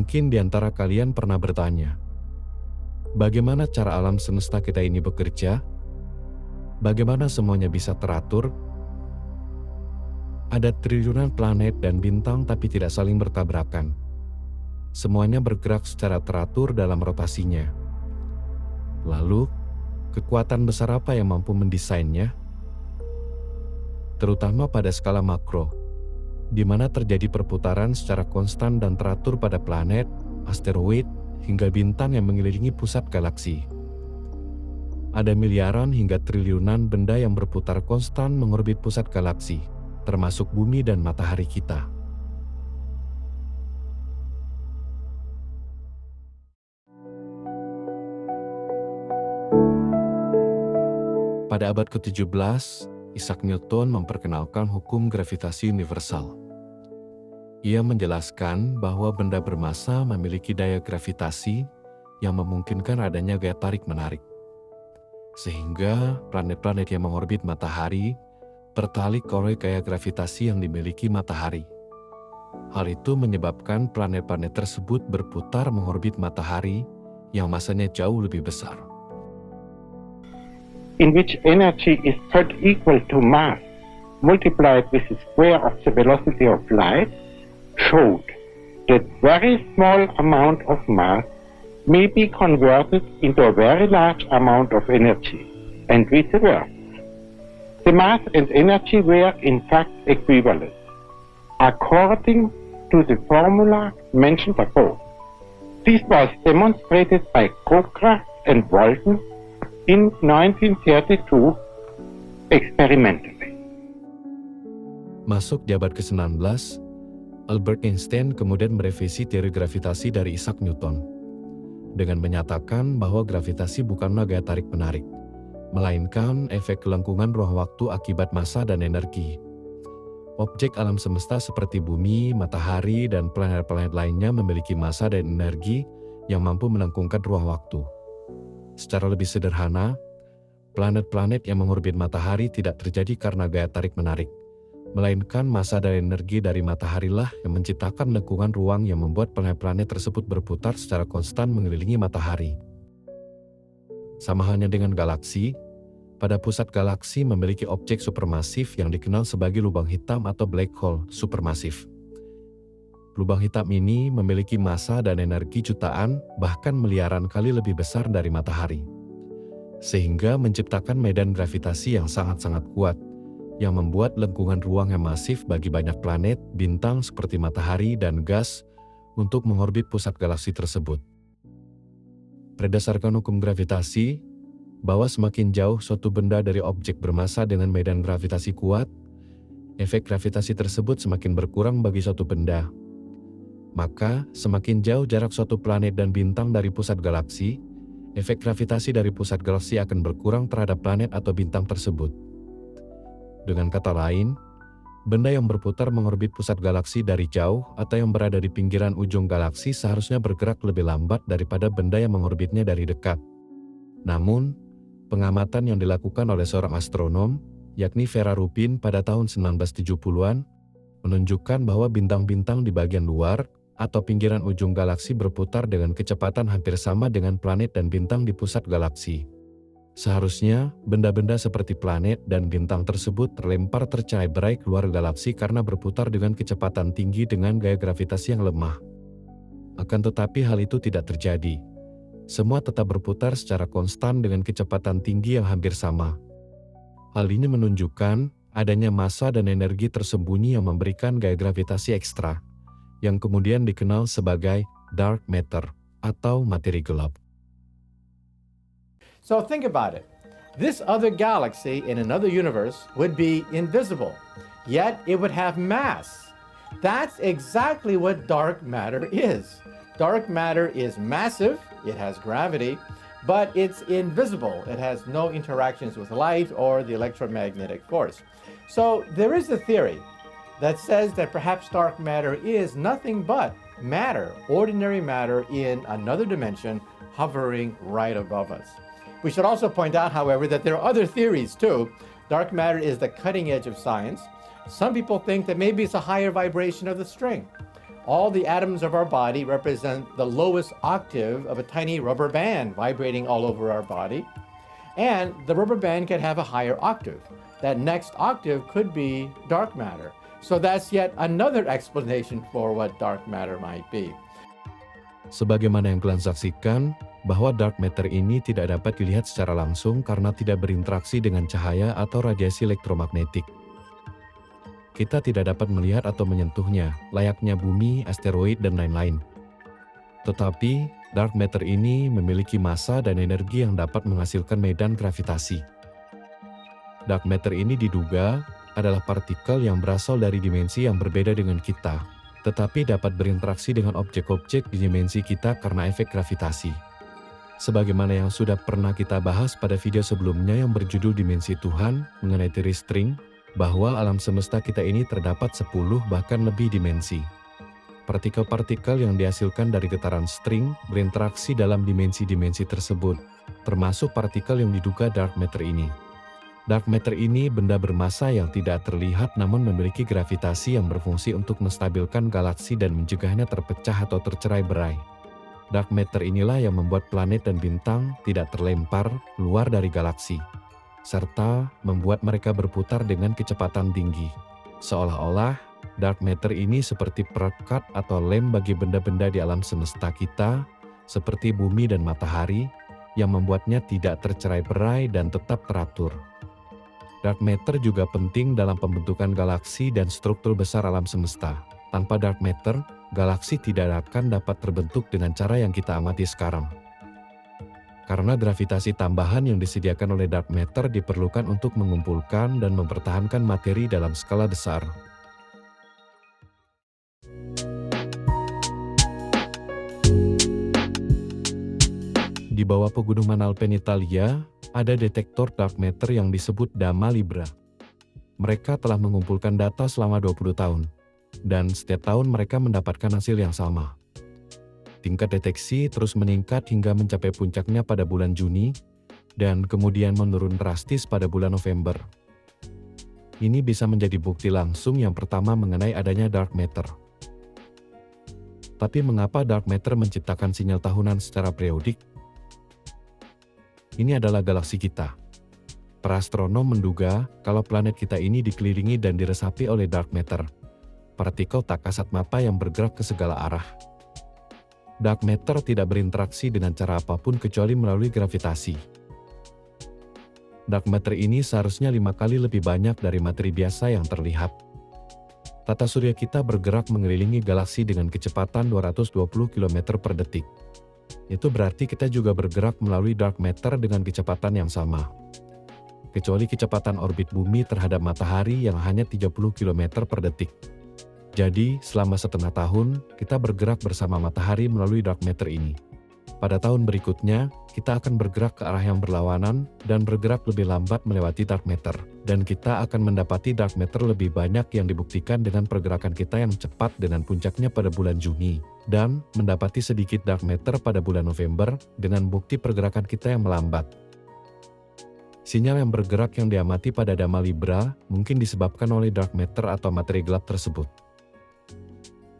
Mungkin di antara kalian pernah bertanya, bagaimana cara alam semesta kita ini bekerja? Bagaimana semuanya bisa teratur? Ada triliunan planet dan bintang tapi tidak saling bertabrakan. Semuanya bergerak secara teratur dalam rotasinya. Lalu, kekuatan besar apa yang mampu mendesainnya? Terutama pada skala makro, di mana terjadi perputaran secara konstan dan teratur pada planet, asteroid, hingga bintang yang mengelilingi pusat galaksi. Ada miliaran hingga triliunan benda yang berputar konstan mengorbit pusat galaksi, termasuk bumi dan matahari kita. Pada abad ke-17, Isaac Newton memperkenalkan hukum gravitasi universal. Ia menjelaskan bahwa benda bermassa memiliki daya gravitasi yang memungkinkan adanya gaya tarik-menarik. Sehingga planet-planet yang mengorbit matahari tertarik oleh gaya gravitasi yang dimiliki matahari. Hal itu menyebabkan planet-planet tersebut berputar mengorbit matahari yang massanya jauh lebih besar. In which energy is third equal to mass multiplied with the square of the velocity of light, showed that very small amount of mass may be converted into a very large amount of energy, and vice versa. The mass and energy were in fact equivalent, according to the formula mentioned above. This was demonstrated by Cockcroft and Walton in 1932 experimentally. Masuk di abad ke-19, Albert Einstein kemudian merevisi teori gravitasi dari Isaac Newton dengan menyatakan bahwa gravitasi bukanlah gaya tarik-menarik, melainkan efek kelengkungan ruang waktu akibat massa dan energi. Objek alam semesta seperti bumi, matahari, dan planet-planet lainnya memiliki massa dan energi yang mampu melengkungkan ruang waktu. Secara lebih sederhana, planet-planet yang mengorbit matahari tidak terjadi karena gaya tarik-menarik, melainkan massa dan energi dari mataharilah yang menciptakan lengkungan ruang yang membuat planet-planet tersebut berputar secara konstan mengelilingi matahari. Sama halnya dengan galaksi, pada pusat galaksi memiliki objek supermasif yang dikenal sebagai lubang hitam atau black hole supermasif. Lubang hitam ini memiliki massa dan energi jutaan bahkan miliaran kali lebih besar dari matahari, sehingga menciptakan medan gravitasi yang sangat-sangat kuat, yang membuat lengkungan ruang yang masif bagi banyak planet, bintang seperti matahari, dan gas untuk mengorbit pusat galaksi tersebut. Berdasarkan hukum gravitasi, bahwa semakin jauh suatu benda dari objek bermassa dengan medan gravitasi kuat, efek gravitasi tersebut semakin berkurang bagi suatu benda. Maka, semakin jauh jarak suatu planet dan bintang dari pusat galaksi, efek gravitasi dari pusat galaksi akan berkurang terhadap planet atau bintang tersebut. Dengan kata lain, benda yang berputar mengorbit pusat galaksi dari jauh atau yang berada di pinggiran ujung galaksi seharusnya bergerak lebih lambat daripada benda yang mengorbitnya dari dekat. Namun, pengamatan yang dilakukan oleh seorang astronom, yakni Vera Rubin pada tahun 1970-an, menunjukkan bahwa bintang-bintang di bagian luar atau pinggiran ujung galaksi berputar dengan kecepatan hampir sama dengan planet dan bintang di pusat galaksi. Seharusnya, benda-benda seperti planet dan bintang tersebut terlempar tercerai-berai keluar galaksi karena berputar dengan kecepatan tinggi dengan gaya gravitasi yang lemah. Akan tetapi hal itu tidak terjadi. Semua tetap berputar secara konstan dengan kecepatan tinggi yang hampir sama. Hal ini menunjukkan adanya massa dan energi tersembunyi yang memberikan gaya gravitasi ekstra, yang kemudian dikenal sebagai dark matter atau materi gelap. So think about it. This other galaxy in another universe would be invisible, yet it would have mass. That's exactly what dark matter is. Dark matter is massive, it has gravity, but it's invisible. It has no interactions with light or the electromagnetic force. So there is a theory that says that perhaps dark matter is nothing but matter, ordinary matter in another dimension hovering right above us. We should also point out, however, that there are other theories too. Dark matter is the cutting edge of science. Some people think that maybe it's a higher vibration of the string. All the atoms of our body represent the lowest octave of a tiny rubber band vibrating all over our body. And the rubber band can have a higher octave. That next octave could be dark matter. So that's yet another explanation for what dark matter might be. Sebagaimana yang kalian saksikan, bahwa dark matter ini tidak dapat dilihat secara langsung karena tidak berinteraksi dengan cahaya atau radiasi elektromagnetik. Kita tidak dapat melihat atau menyentuhnya, layaknya bumi, asteroid, dan lain-lain. Tetapi, dark matter ini memiliki massa dan energi yang dapat menghasilkan medan gravitasi. Dark matter ini diduga adalah partikel yang berasal dari dimensi yang berbeda dengan kita, tetapi dapat berinteraksi dengan objek-objek di dimensi kita karena efek gravitasi. Sebagaimana yang sudah pernah kita bahas pada video sebelumnya yang berjudul Dimensi Tuhan mengenai teori string, bahwa alam semesta kita ini terdapat 10 bahkan lebih dimensi. Partikel-partikel yang dihasilkan dari getaran string berinteraksi dalam dimensi-dimensi tersebut, termasuk partikel yang diduga dark matter ini. Dark matter ini benda bermassa yang tidak terlihat namun memiliki gravitasi yang berfungsi untuk menstabilkan galaksi dan mencegahnya terpecah atau tercerai-berai. Dark matter inilah yang membuat planet dan bintang tidak terlempar keluar dari galaksi, serta membuat mereka berputar dengan kecepatan tinggi. Seolah-olah, dark matter ini seperti perekat atau lem bagi benda-benda di alam semesta kita, seperti bumi dan matahari, yang membuatnya tidak tercerai-berai dan tetap teratur. Dark matter juga penting dalam pembentukan galaksi dan struktur besar alam semesta. Tanpa dark matter, galaksi tidak akan dapat terbentuk dengan cara yang kita amati sekarang. Karena gravitasi tambahan yang disediakan oleh dark matter diperlukan untuk mengumpulkan dan mempertahankan materi dalam skala besar. Di bawah pegunungan Alpen Italia, ada detektor dark matter yang disebut Dama Libra. Mereka telah mengumpulkan data selama 20 tahun, dan setiap tahun mereka mendapatkan hasil yang sama. Tingkat deteksi terus meningkat hingga mencapai puncaknya pada bulan Juni, dan kemudian menurun drastis pada bulan November. Ini bisa menjadi bukti langsung yang pertama mengenai adanya dark matter. Tapi mengapa dark matter menciptakan sinyal tahunan secara periodik? Ini adalah galaksi kita. Para astronom menduga kalau planet kita ini dikelilingi dan diresapi oleh dark matter, partikel tak kasat mata yang bergerak ke segala arah. Dark matter tidak berinteraksi dengan cara apapun kecuali melalui gravitasi. Dark matter ini seharusnya 5 kali lebih banyak dari materi biasa yang terlihat. Tata surya kita bergerak mengelilingi galaksi dengan kecepatan 220 km per detik. Itu berarti kita juga bergerak melalui dark matter dengan kecepatan yang sama. Kecuali kecepatan orbit bumi terhadap matahari yang hanya 30 km per detik. Jadi, selama setengah tahun, kita bergerak bersama matahari melalui dark matter ini. Pada tahun berikutnya, kita akan bergerak ke arah yang berlawanan dan bergerak lebih lambat melewati dark matter. Dan kita akan mendapati dark matter lebih banyak yang dibuktikan dengan pergerakan kita yang cepat dengan puncaknya pada bulan Juni. Dan mendapati sedikit dark matter pada bulan November dengan bukti pergerakan kita yang melambat. Sinyal yang bergerak yang diamati pada Dama Libra mungkin disebabkan oleh dark matter atau materi gelap tersebut.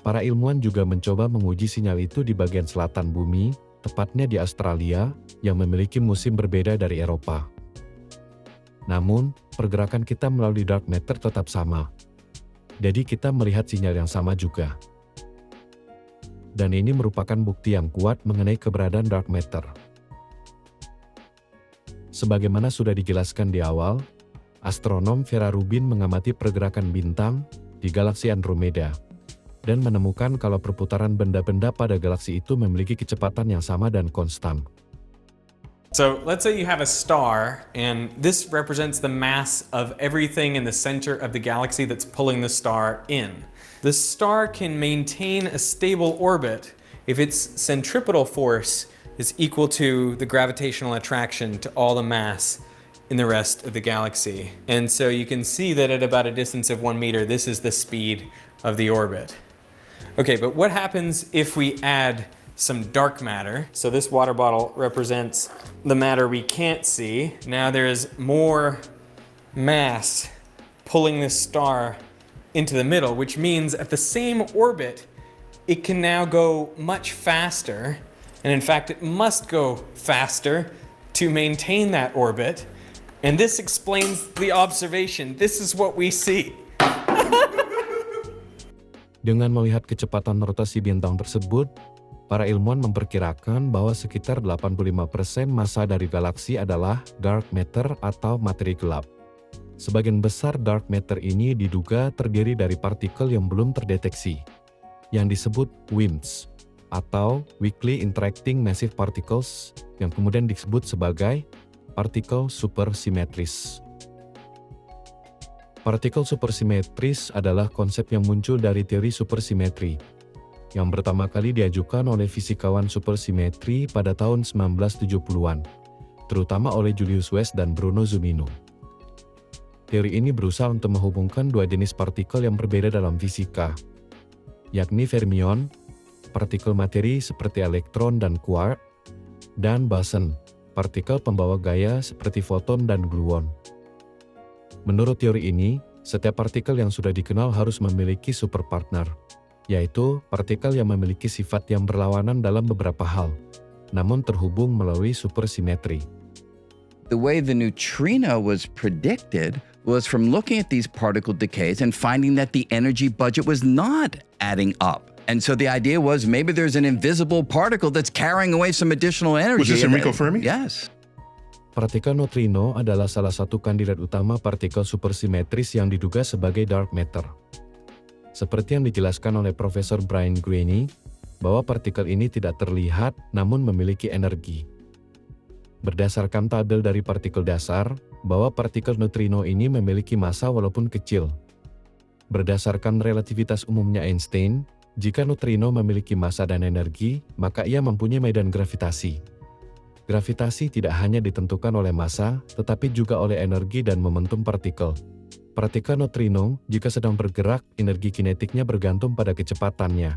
Para ilmuwan juga mencoba menguji sinyal itu di bagian selatan bumi, tepatnya di Australia, yang memiliki musim berbeda dari Eropa. Namun, pergerakan kita melalui dark matter tetap sama. Jadi kita melihat sinyal yang sama juga. Dan ini merupakan bukti yang kuat mengenai keberadaan dark matter. Sebagaimana sudah dijelaskan di awal, astronom Vera Rubin mengamati pergerakan bintang di galaksi Andromeda, dan menemukan kalau perputaran benda-benda pada galaksi itu memiliki kecepatan yang sama dan konstan. So let's say you have a star, and this represents the mass of everything in the center of the galaxy that's pulling the star in. The star can maintain a stable orbit if its centripetal force is equal to the gravitational attraction to all the mass in the rest of the galaxy. And so you can see that at about a distance of 1 meter, this is the speed of the orbit. Okay, but what happens if we add some dark matter? So this water bottle represents the matter we can't see. Now there's more mass pulling this star into the middle, which means at the same orbit, it can now go much faster, and in fact it must go faster to maintain that orbit. And this explains the observation. This is what we see. Dengan melihat kecepatan rotasi bintang tersebut, para ilmuwan memperkirakan bahwa sekitar 85% massa dari galaksi adalah dark matter atau materi gelap. Sebagian besar dark matter ini diduga terdiri dari partikel yang belum terdeteksi, yang disebut WIMPs, atau Weakly Interacting Massive Particles, yang kemudian disebut sebagai partikel supersimetris. Partikel supersimetris adalah konsep yang muncul dari teori supersimetri, yang pertama kali diajukan oleh fisikawan supersimetri pada tahun 1970-an, terutama oleh Julius West dan Bruno Zumino. Teori ini berusaha untuk menghubungkan dua jenis partikel yang berbeda dalam fisika, yakni fermion, partikel materi seperti elektron dan quark, dan boson, partikel pembawa gaya seperti foton dan gluon. Menurut teori ini, setiap partikel yang sudah dikenal harus memiliki superpartner, yaitu partikel yang memiliki sifat yang berlawanan dalam beberapa hal, namun terhubung melalui supersimetri. The way the neutrino was predicted was from looking at these particle decays and finding that the energy budget was not adding up. And so the idea was maybe there's an invisible particle that's carrying away some additional energy. Was this Enrico Fermi? Yes. Partikel neutrino adalah salah satu kandidat utama partikel supersimetris yang diduga sebagai dark matter. Seperti yang dijelaskan oleh Profesor Brian Greene, bahwa partikel ini tidak terlihat namun memiliki energi. Berdasarkan tabel dari partikel dasar, bahwa partikel neutrino ini memiliki massa walaupun kecil. Berdasarkan relativitas umumnya Einstein, jika neutrino memiliki massa dan energi, maka ia mempunyai medan gravitasi. Gravitasi tidak hanya ditentukan oleh massa, tetapi juga oleh energi dan momentum partikel. Partikel neutrino, jika sedang bergerak, energi kinetiknya bergantung pada kecepatannya.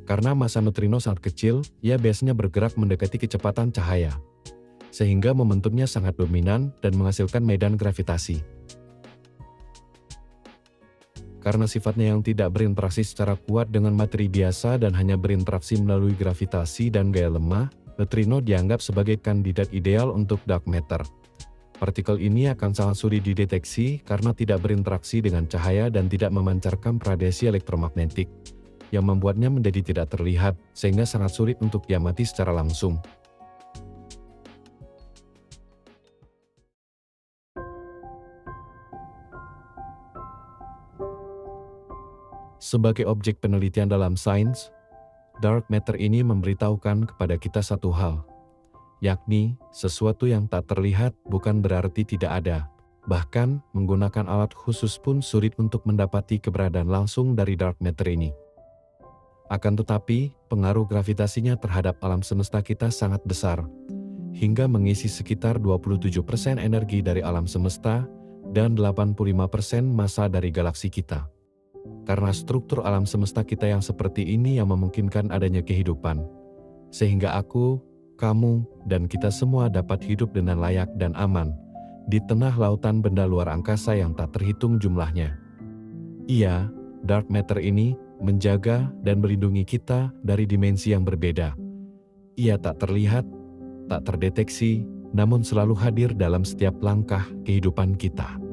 Karena massa neutrino sangat kecil, ia biasanya bergerak mendekati kecepatan cahaya. Sehingga momentumnya sangat dominan dan menghasilkan medan gravitasi. Karena sifatnya yang tidak berinteraksi secara kuat dengan materi biasa dan hanya berinteraksi melalui gravitasi dan gaya lemah, neutrino dianggap sebagai kandidat ideal untuk dark matter. Partikel ini akan sangat sulit dideteksi karena tidak berinteraksi dengan cahaya dan tidak memancarkan radiasi elektromagnetik, yang membuatnya menjadi tidak terlihat, sehingga sangat sulit untuk diamati secara langsung. Sebagai objek penelitian dalam sains, dark matter ini memberitahukan kepada kita satu hal, yakni sesuatu yang tak terlihat bukan berarti tidak ada. Bahkan, menggunakan alat khusus pun sulit untuk mendapati keberadaan langsung dari dark matter ini. Akan tetapi, pengaruh gravitasinya terhadap alam semesta kita sangat besar, hingga mengisi sekitar 27% energi dari alam semesta dan 85% massa dari galaksi kita. Karena struktur alam semesta kita yang seperti ini yang memungkinkan adanya kehidupan, sehingga aku, kamu, dan kita semua dapat hidup dengan layak dan aman di tengah lautan benda luar angkasa yang tak terhitung jumlahnya. Iya, dark matter ini menjaga dan melindungi kita dari dimensi yang berbeda. Ia tak terlihat, tak terdeteksi, namun selalu hadir dalam setiap langkah kehidupan kita.